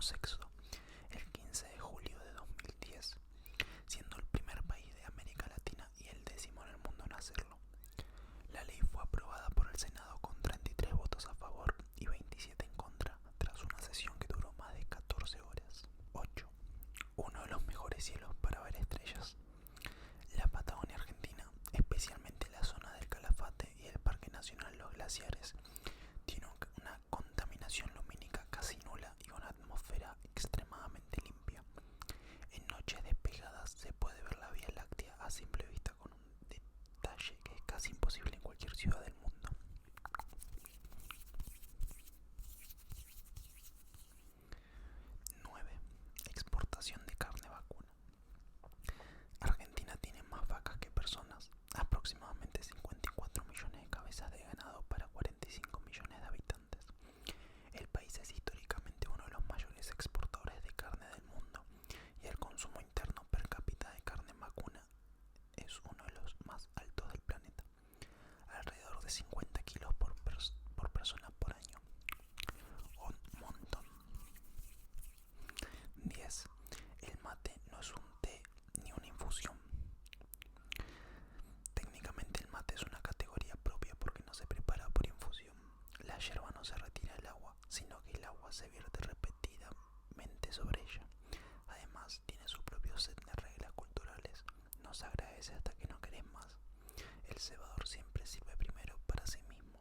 sexo el 15 de julio de 2010, siendo el primer país de América Latina y el 10º en el mundo en hacerlo. La ley fue aprobada por el Senado con 33 votos a favor y 27 en contra, tras una sesión que duró más de 14 horas. 8. Uno de los mejores cielos para ver estrellas. La Patagonia Argentina, especialmente la zona del Calafate y el Parque Nacional Los Glaciares, tiene una contaminación lumínica casi nula y una atmósfera extremadamente limpia. En noches despejadas se puede ver la Vía Láctea a simple vista con un detalle que es casi imposible en cualquier ciudad del mundo. 9. Exportación de carne vacuna. Argentina tiene más vacas que personas, aproximadamente 54 millones de cabezas de ganado para 45 millones de habitantes. El país es históricamente uno de los mayores exportadores de carne del mundo y el consumo interno per cápita de carne vacuna es uno de los más altos del planeta, alrededor de 50 kilos por persona por año. Un montón. 10. El mate no es un té ni una infusión. Técnicamente el mate es una categoría propia porque no se prepara por infusión. La yerba no se retira del agua, sino que el agua se vierte repetidamente sobre ella. Además, tiene su propio set de reglas culturales. No se agradece hasta que no querés más. El cebador siempre sirve primero para sí mismo,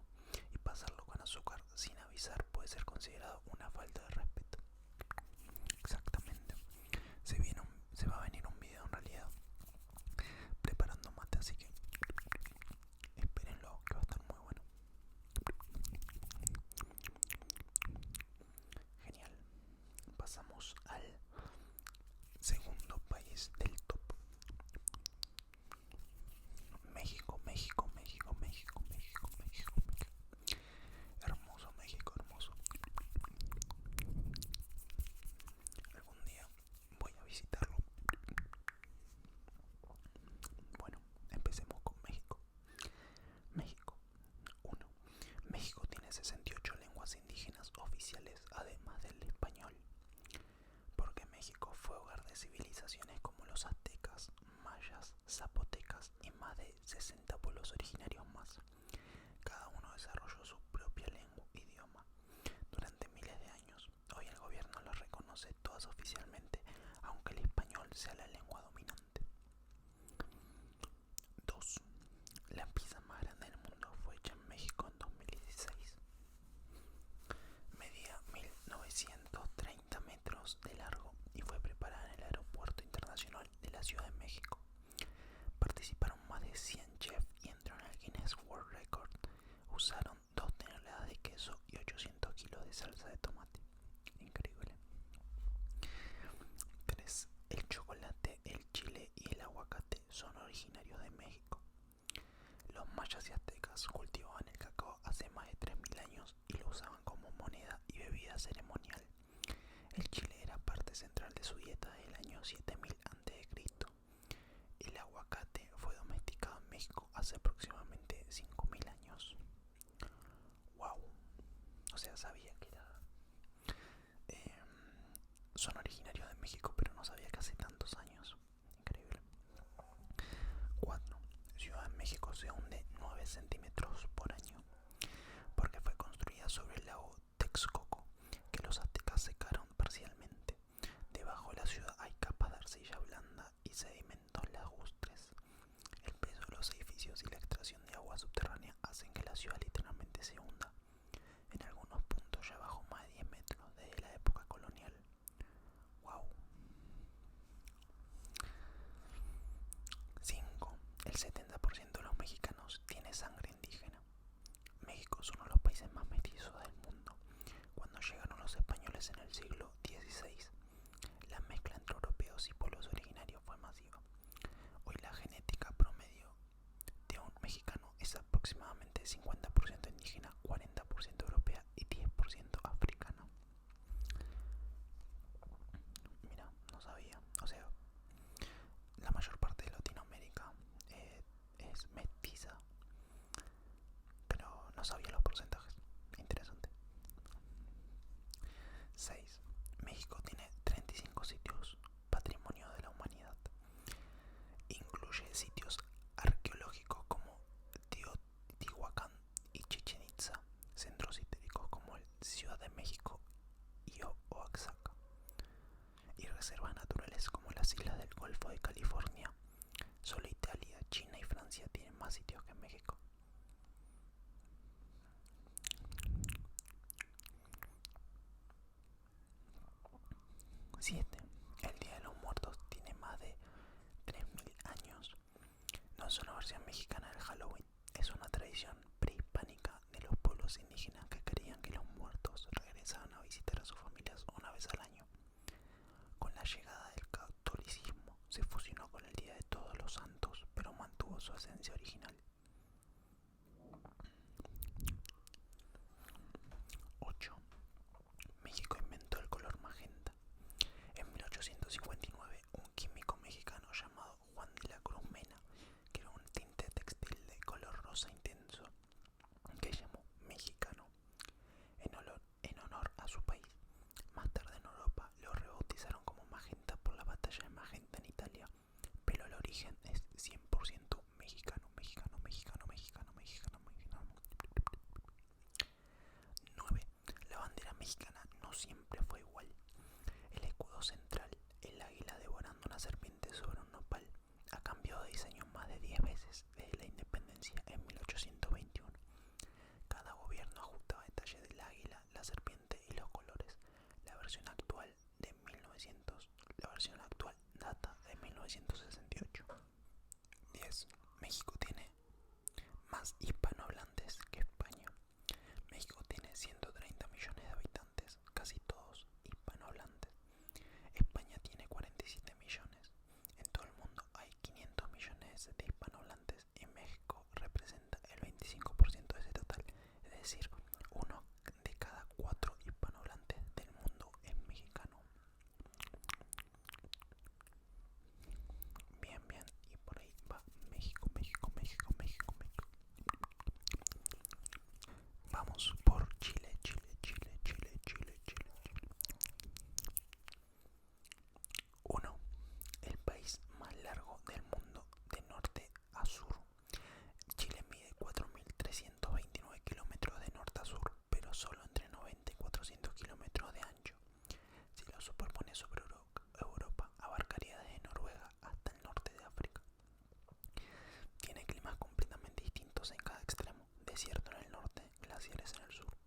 y pasarlo con azúcar sin avisar puede ser considerado una falta de respeto. Exactamente. Se va a venir un video en realidad preparando mate, así que espérenlo, que va a estar muy bueno. Genial. Pasamos al segundo país del top. México, México, México, México, México, México, México. Hermoso México, hermoso. Algún día voy a visitarlo. Bueno, empecemos con México. México. 1. México tiene 68 lenguas indígenas oficiales, además del español, porque México fue hogar de civilizaciones como los aztecas, mayas, zapotecas y más de 60 pueblos originarios más. Cada uno desarrolló su propia lengua e idioma durante miles de años. Hoy el gobierno las reconoce todas oficialmente, aunque el español sea la lengua dominante. 2. La pizza más grande del mundo fue hecha en México en 2016. Medía 1930 metros de largo y fue preparada en el Aeropuerto Internacional de la Ciudad de México. Participaron más de 100 chefs y entraron al Guinness World Record. Usaron 2 toneladas de queso y 800 kilos de salsa de tomate. Increíble. 3. El chocolate, el chile y el aguacate son originarios de México. Los mayas y aztecas cultivaban el cacao hace más de 3000 años y lo usaban como moneda y bebida ceremonial. El chile era parte central de su dieta desde el año 7000 a.C. El aguacate fue domesticado en México hace aproximadamente 5000 años. Wow. O sea, sabía que son originarios de México, pero no sabía que hace tantos años. Increíble. 4. Ciudad de México se hunde 9 centímetros por año porque fue construida sobre el lago Texcoco, que los aztecas secaron parcialmente. Debajo de la ciudad hay capas de arcilla blanda y sedimentos lacustres. El peso de los edificios y la extracción de agua subterránea hacen que la ciudad literalmente se hunda. En algunos puntos ya bajó más de 10 metros desde la época colonial. Wow. 5. El 70% de los mexicanos tiene sangre indígena. México es uno de los países más mestizos del mundo. Cuando llegaron los españoles en el siglo XVI, la mezcla entre europeos y pueblos originarios fue masiva. Hoy la genética promedio de un mexicano es aproximadamente 50% indígena, 40% europea y 10% africana. Mira, no sabía. O sea, la mayor parte de Latinoamérica es mestiza, pero no sabía los porcentajes. Interesante. 6. México Indonesia tiene más sitios que México. 7. El Día de los Muertos tiene más de 3000 años. No es una versión mexicana del Halloween, es una tradición prehispánica de los pueblos indígenas que creían que los muertos regresaban a visitar a sus familias una vez al año. Con la llegada del catolicismo se fusionó con el Día de Todos los Santos, pero mantuvo su esencia original. 8. México inventó el color magenta. En 1859, un químico mexicano llamado Juan de la Cruz Mena creó un tinte textil de color rosa intenso que llamó mexicano en honor a su país. Más tarde en Europa lo rebautizaron como magenta por la batalla de Magenta en Italia, pero el origen es 100% mexicano, mexicano, mexicano, mexicano, mexicano, mexicano. 9. La bandera mexicana no siempre fue igual. El escudo central, el águila devorando una serpiente sobre un nopal, ha cambiado de diseño más de 10 veces desde la independencia en 1821. Cada gobierno ajustaba detalles del águila, la serpiente y los colores. La versión actual data de 1968. 10. México tiene más hispanohablantes que España. México tiene 130 millones de habitantes, casi todos hispanohablantes. España tiene 47 millones. En todo el mundo hay 500 millones de hispanohablantes y México representa el 25% de ese total, es decir, uno de cada 4 hispanohablantes del mundo es mexicano. Bien, bien, y por ahí va México, México, México, México, México. Vamos por Chile, Chile, Chile, Chile, Chile, Chile, Chile. 1. El país más largo del mundo de norte a sur. Chile mide 4.329 kilómetros de norte a sur, pero solo entre 90 y 400 kilómetros de ancho. Si lo superpone sobre Europa, abarcaría desde Noruega hasta el norte de África. Tiene climas completamente distintos en cada extremo, desierto en el norte, glaciares en el sur.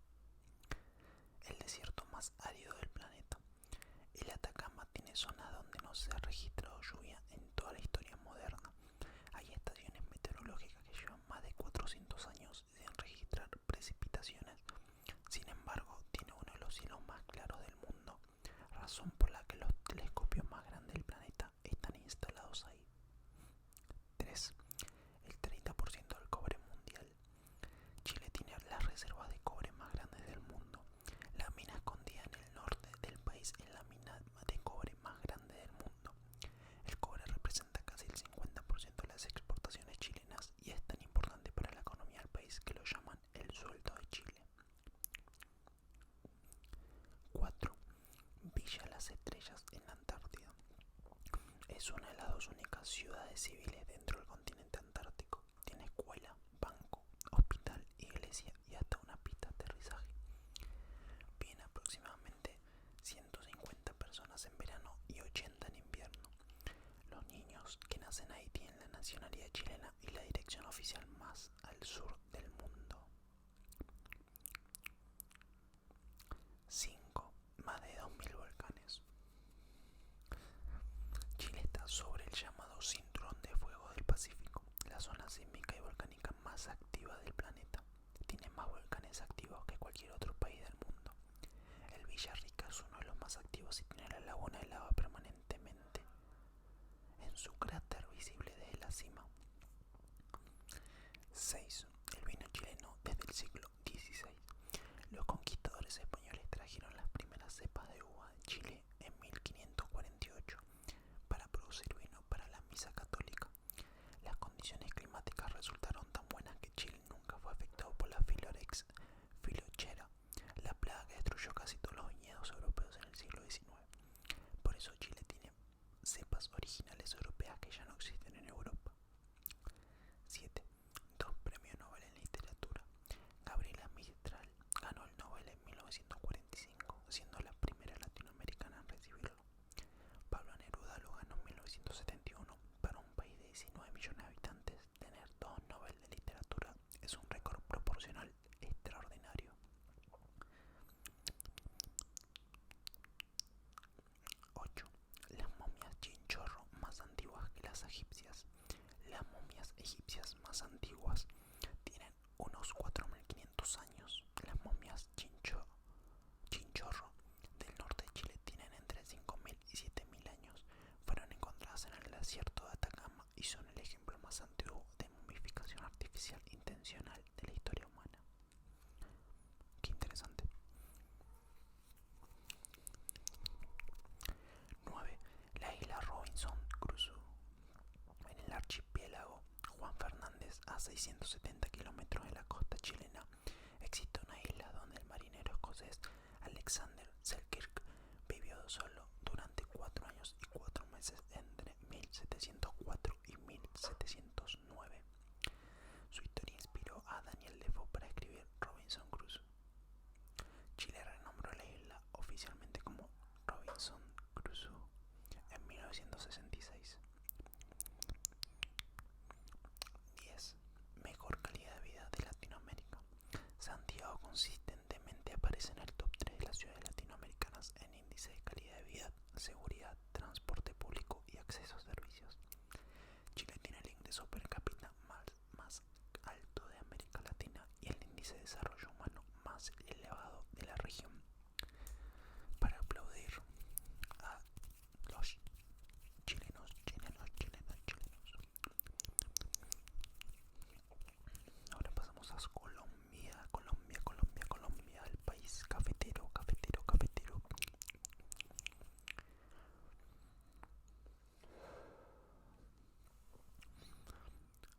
El desierto más árido del planeta. El Atacama tiene zonas donde no se ha registrado lluvia en toda la historia moderna. Hay estaciones meteorológicas que llevan más de 400 años sin registrar precipitaciones. Sin embargo, tiene uno de los cielos más claros del mundo, razón por la que los telescopios más grandes del planeta están instalados ahí. 3. El 30% del cobre mundial. Chile tiene las reservas de cobre más grandes del mundo. La mina escondida en el norte del país es la mina de cobre más grande del mundo. El cobre representa casi el 50% de las exportaciones chilenas y es tan importante para la economía del país que lo llaman el sueldo de Chile. 4. Villa Las Estrellas en la Antártida. Es una de las 2 únicas ciudades civiles dentro del continente antártico. Tiene escuela, banco, hospital, iglesia y hasta una pista de aterrizaje. Vienen aproximadamente 150 personas en verano y 80 en invierno. Los niños que nacen ahí tienen la nacionalidad chilena y la dirección oficial más al sur del mundo. 5. Más de 2000 volcanes. Chile está sobre el llamado Cinturón de Fuego del Pacífico, la zona sísmica y volcánica más activa del planeta. Tiene más volcanes activos que cualquier otro país del mundo. El Villarrica es uno de los más activos y tiene la laguna de lava permanentemente en su cráter visible desde la cima. 6. El vino chileno desde el siglo XVI. Los conquistadores españoles trajeron las primeras cepas de uva de Chile en 1548 para producir vino para la misa católica. Las condiciones climáticas resultaron tan buenas que Chile nunca fue afectado por la Filorex filochera, la plaga que destruyó casi todos los viñedos europeos en el siglo XIX. Por eso Chile tiene cepas originales europeas que ya no existen en Europa. 7. 2 premios Nobel en literatura. Gabriela Mistral ganó el Nobel en 1945, siendo la primera latinoamericana en recibirlo. Pablo Neruda lo ganó en 1971. Para un país de 19 millones de habitantes, tener 2 momias egipcias. Las momias egipcias más antiguas tienen unos 4500 años. Las momias chinchorro del norte de Chile tienen entre 5000 y 7000 años. Fueron encontradas en el desierto de Atacama y son el ejemplo más antiguo de momificación artificial intencional de la historia humana. Qué interesante. 9. La isla Robinson Crusoe. En el archipiélago Juan Fernández, a 670 kilómetros de la costa chilena, existe una isla donde el marinero escocés Alexander Selkirk vivió solo durante 4 años y 4 meses entre 1704 y 1709. Su historia inspiró a Daniel Defoe para escribir Robinson Crusoe. Chile renombró la isla oficialmente como Robinson Crusoe en 1966. 10. Mejor calidad de vida de Latinoamérica. Santiago consistentemente aparece en el top 3 de las ciudades latinoamericanas en índice de calidad de vida, seguridad, transporte público y acceso a servicios. Chile tiene el ingreso per cápita más alto de América Latina y el índice de desarrollo humano más elevado de la región. Para aplaudir a los chilenos. Ahora pasamos a Colombia, el país cafetero.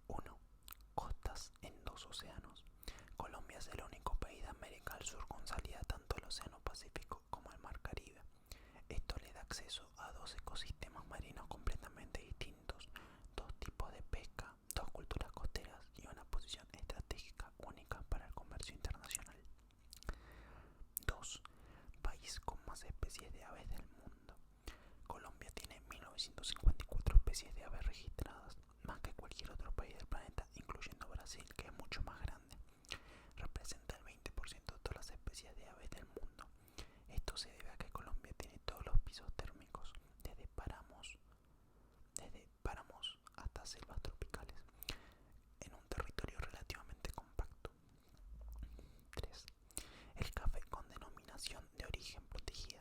1. Costas en 2 océanos. Colombia es el único país de América del Sur con salida tanto al Océano Pacífico como al Mar Caribe. Esto le da acceso a 2 ecosistemas marinos completamente distintos, 2 tipos de pesca, 2 culturas costeras y una posición estratégica única para el comercio internacional. 2. País con más especies de aves del mundo. Colombia tiene 1954 especies de aves registradas, más que cualquier otro país del planeta, incluyendo Brasil, que es mucho más grande. Representa el 20% de todas las especies de aves del mundo. Esto se debe a que Colombia tiene todos los pisos térmicos, desde páramos hasta selvas tropicales, en un territorio relativamente compacto. 3. El café con denominación de origen protegida.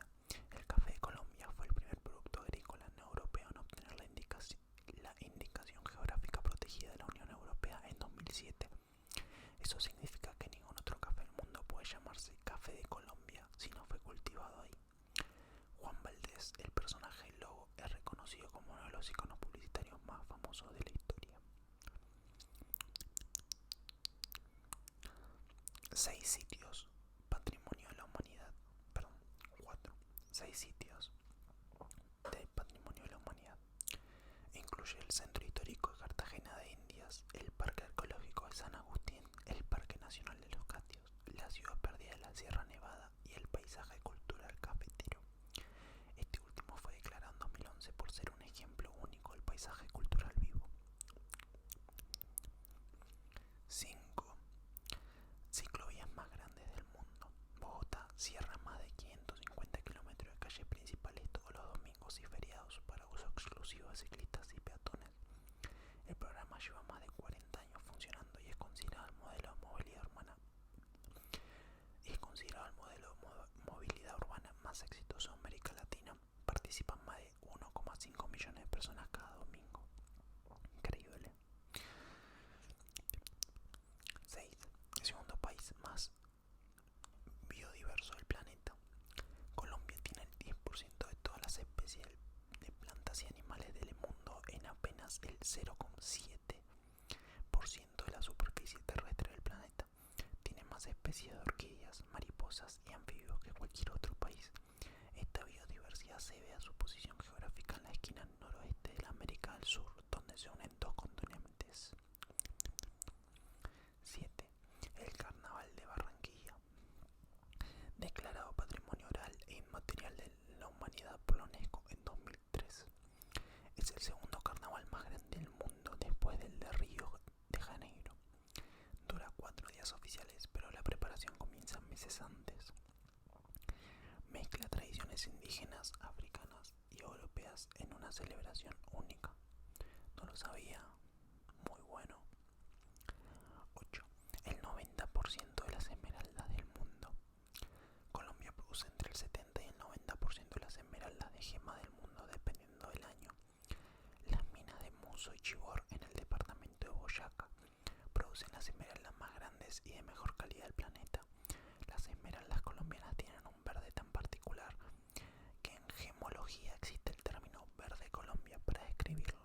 El café de Colombia fue el primer producto agrícola no europeo en obtener la indicación geográfica protegida de la Unión Europea en 2007. Eso significa que ningún otro café del mundo puede llamarse café de Colombia si no fue cultivado ahí. Juan Valdés, el personaje del logo, es reconocido como uno de los iconos publicitarios más famosos de la historia. 6 sitios patrimonio de la humanidad. 4. 6 sitios de patrimonio de la humanidad. Incluye el centro histórico de Cartagena de Indias, el parque arqueológico de San Agustín, el parque nacional de los Catios, la ciudad perdida de la Sierra Nevada y el paisaje cultural cafetero. Este último fue declarado en 2011 por ser un ejemplo único del paisaje cultural vivo. 5. Ciclovías más grandes del mundo. Bogotá cierra más de 550 kilómetros de calles principales todos los domingos y feriados para uso exclusivo de ciclistas y peatones. El programa lleva más de 40 años funcionando y es considerado el modelo de movilidad urbana más exitoso de América Latina. Participan más de 1,5 millones de personas cada domingo. Increíble. 6. El segundo país más biodiverso del planeta. Colombia tiene el 10% de todas las especies de plantas y animales del mundo en apenas el 0,7% de la superficie terrestre del planeta. Tiene más especies de orquídeas, mariposas y anfibios que cualquier otro país. Esta biodiversidad se debe a su posición geográfica en la esquina noroeste de la América del Sur, donde se unen 2 continentes. 7. El Carnaval de Barranquilla. Declarado Patrimonio Oral e Inmaterial de la Humanidad por la UNESCO en 2003. Es el segundo carnaval más grande del mundo después del de Río de Janeiro. Dura 4 días oficiales, pero la preparación comienza meses antes. Mezcla tradiciones indígenas, africanas y europeas en una celebración única. lo sabía. Muy bueno. 8. El 90% de las esmeraldas del mundo. Colombia produce entre el 70 y el 90% de las esmeraldas de gema del mundo, dependiendo del año. Las minas de Muso y Chivor en el departamento de Boyacá producen las esmeraldas más grandes y de mejor calidad del planeta. Las esmeraldas colombianas tienen un verde tan particular que en gemología existe el término verde Colombia para describirlo.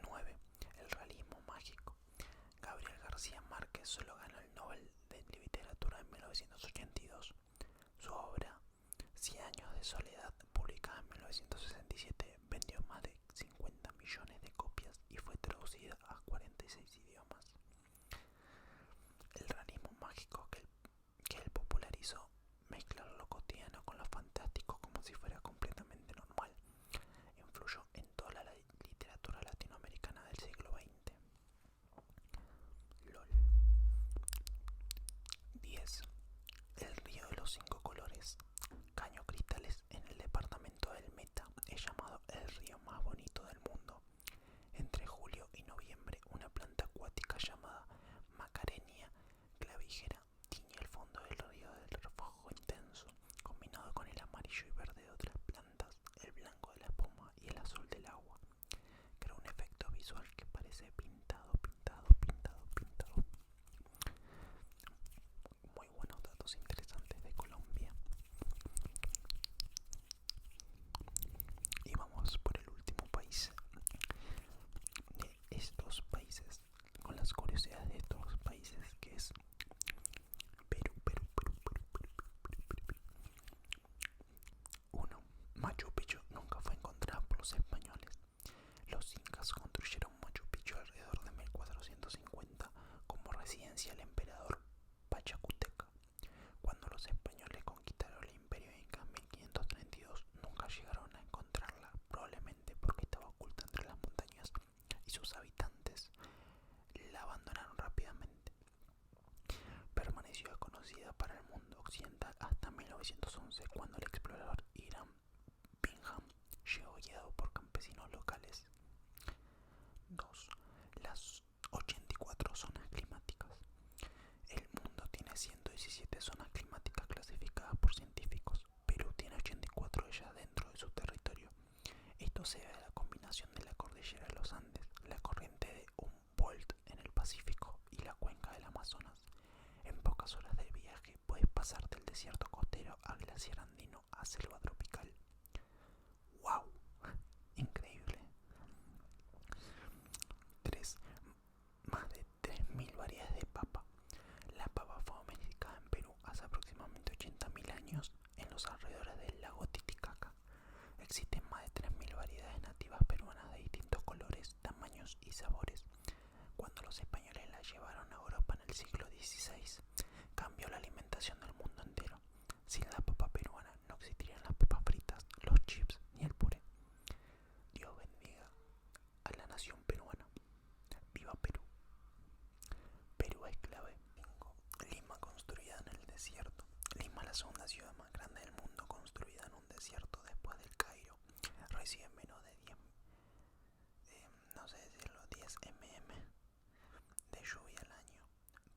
9. El realismo mágico. Gabriel García Márquez solo ganó el Nobel de Literatura en 1982. Su obra, 100 años de soledad, publicada en 1967, vendió más de 50 millones de copias y fue traducida a 46 idiomas. El realismo mágico que él popularizó, mezclar lo cotidiano con lo fantástico como si fuera completamente normal, influyó en toda la literatura latinoamericana del siglo XX. LOL. 10. El río de los 5 colores. Caño Cristales, en el departamento del Meta, es llamado el río más bonito del mundo. Entre julio y noviembre, una planta acuática llamada Macarenia clavijera tiñe el fondo del río del rojo intenso, combinado con el amarillo y verde de otras plantas, el blanco de la espuma y el azul del agua. Crea un efecto visual que parece pintado. Muy buenos datos interesantes de Colombia. Y vamos por el último país de estos países, con las curiosidades de estos países, que es Perú. 1. Machu Picchu nunca fue encontrado por los españoles. Los incas construyeron Machu Picchu alrededor de 1450 como residencia del emperador Pachacuteca. Cuando los españoles conquistaron el imperio inca en 1532, nunca llegaron a encontrarla, probablemente porque estaba oculta entre las montañas y sus habitantes la abandonaron rápidamente. Permaneció desconocida para el mundo occidental hasta 1911, cuando el explorador Hiram Bingham llegó guiado por campesinos locales. 2. Las 84 zonas climáticas. El mundo tiene 117 zonas climáticas clasificadas por científicos. Perú tiene 84 de ellas dentro de su territorio. Esto se debe a la combinación de la cordillera de los Andes, la corriente de Humboldt en el Pacífico y la cuenca del Amazonas. En pocas horas de viaje puedes pasar del desierto costero a glaciar andino a selva tropical. ¡Wow! Increíble. 3. Más de 3.000 variedades de papa. La papa fue domesticada en Perú hace aproximadamente 80.000 años en los alrededores del lago Titicaca. Existen más de 3.000 variedades nativas peruanas de distintos colores, tamaños y sabores. Cuando los españoles la llevaron a Europa en el siglo XVI, cambió la alimentación del mundo entero. Sin la papa peruana no existirían las papas fritas, los chips ni el puré. Dios bendiga a la nación peruana. ¡Viva Perú! Perú es clave. 5. Lima, construida en el desierto. Lima es la segunda ciudad más grande del mundo construida en un desierto después del Cairo. Recibe menos de 10 mm de lluvia al año.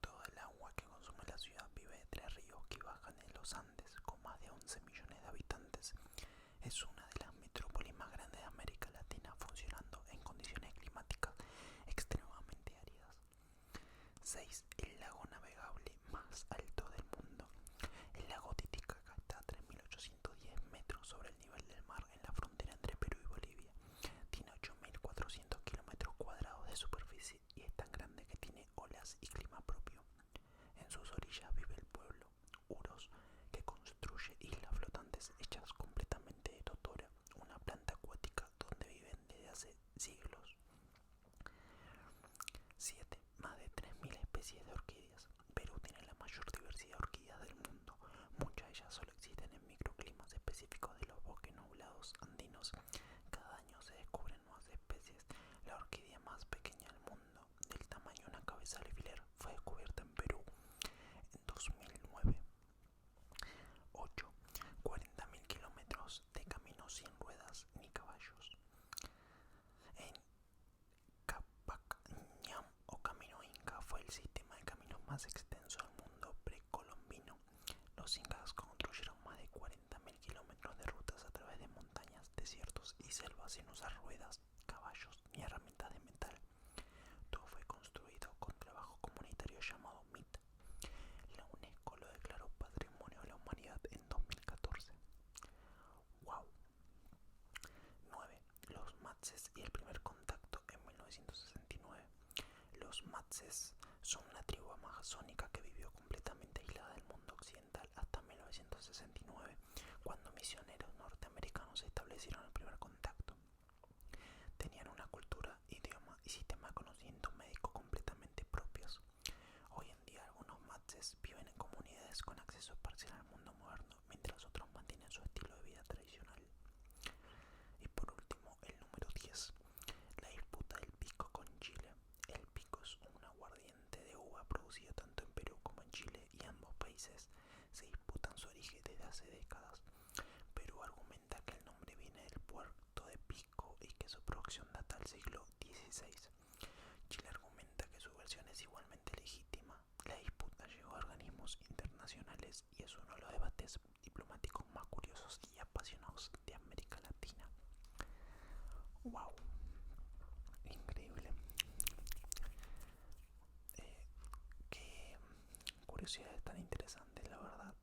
Todo el agua que consume la ciudad vive de 3 ríos que bajan en los Andes, con más de 11 millones de habitantes. Es una de las metrópolis más grandes de América Latina, funcionando en condiciones climáticas extremadamente áridas. 6. El lago navegable más alto del mundo. El lago Titicaca está a 3.810 metros sobre el nivel del mar en la frontera entre Perú y Bolivia. Tiene 8.400 kilómetros cuadrados de superficie y es tan grande que tiene olas y clima propio. En sus orillas vive el pueblo Uros, que construye islas flotantes hechas completamente de totora, una planta acuática donde viven desde hace siglos. 7. Más de 3.000 especies de países son una tribu amazónica que vivió completamente aislada del mundo occidental hasta 1969, cuando misioneros norteamericanos establecieron el primer contacto. Tenían una cultura, idioma y sistema de conocimiento médico completamente propios. Hoy en día algunos Matses viven en comunidades con acceso parcial al mundo moderno, mientras otros mantienen su estilo de vida tradicional. Y por último, el número 10. La disputa del pisco con Chile. El pisco es un aguardiente de uva producido tanto en Perú como en Chile, y ambos países se disputan su origen desde hace décadas. Perú argumenta que el nombre viene del puerto de Pisco y que su producción data del siglo XVI. Chile argumenta que su versión es igualmente legítima. La disputa llegó a organismos internacionales y es uno de los debates diplomáticos más curiosos y apasionados de América Latina. ¡Wow! Increíble. Qué curiosidades tan interesantes, la verdad.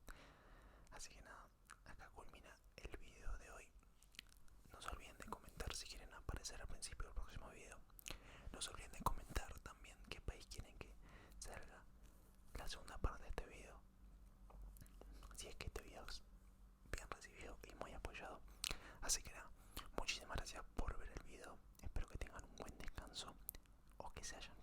Así que nada, acá culmina el video de hoy. No se olviden de comentar si quieren aparecer al principio del próximo video. No se olviden de comentar también qué país quieren que salga la segunda parte de este video. Si es que este video es bien recibido y muy apoyado. Así que nada, muchísimas gracias por ver el video. Espero que tengan un buen descanso o que se hayan